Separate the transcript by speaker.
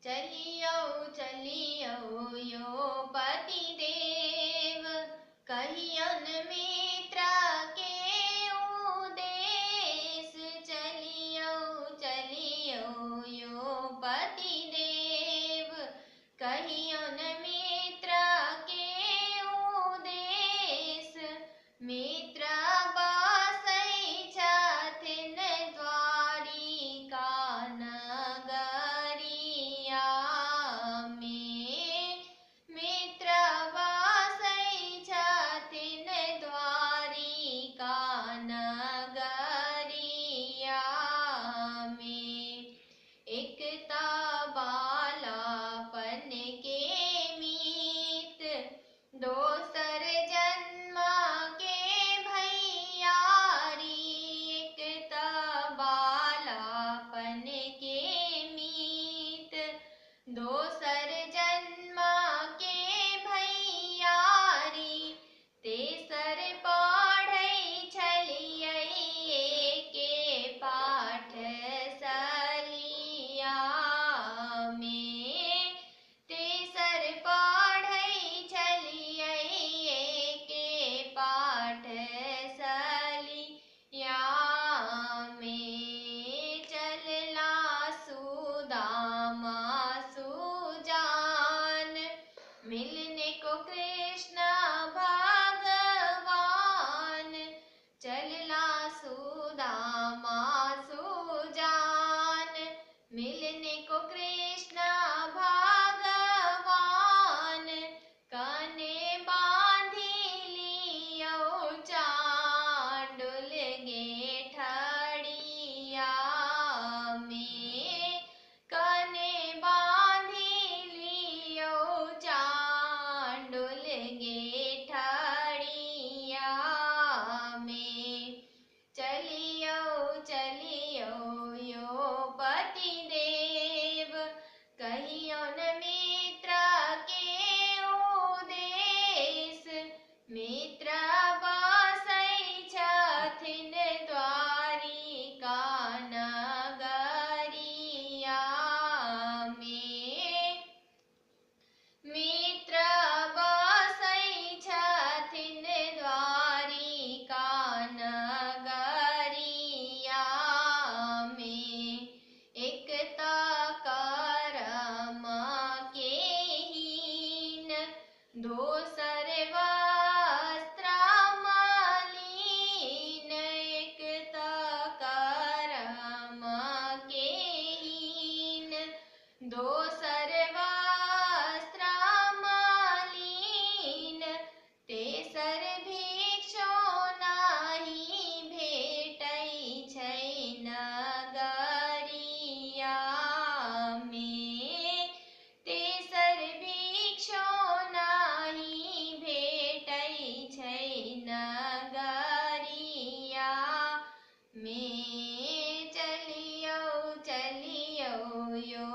Speaker 1: चलियो चलियो यो पति देव, कहियन मित्र के उदेश। चलियो चलियो यो पति देव, कहियन मित्र के उदेश। मित्र बसै छथिन द्वारिका नगरिया में। मित्र बसै छथिन द्वारिका नगरिया में। एकता बालापन के मीत, दोसर जन्म के भैयारी। एकता बालापन के मीत, दोसर जन्म के भैयारी। तेसर पढ़ै छलियै एके पाठशालिया में। तेसर पढ़ै छलियै एके पाठशालिया में। चलला सुदामा सुजान, मिलने को कृष्ण भगवान। चलला सुदामा सुजान, मिलने को कृष्ण भगवान। कने बांधी लियो चांडुल गेठरिया में। कने बांधी लियो चांडुल गेठरिया में। चलियो चलियो यो पति देव, कहियन मित्र के उदेश। मित्र बसै छथिन द्वारिका नगरिया में। मित्र बसै छथिन द्वारिका नगरिया में। एकता कर्म के हीन, दोसर वस्त्र मलिन। एकता कर्म के हीन, दोसर वस्त्र मलिन। तेसर भिक्षु नाही भेटै छै नगरिया में। तेसर भिक्षु नाही भेटै छै नगरिया में। चलियो चलियो यो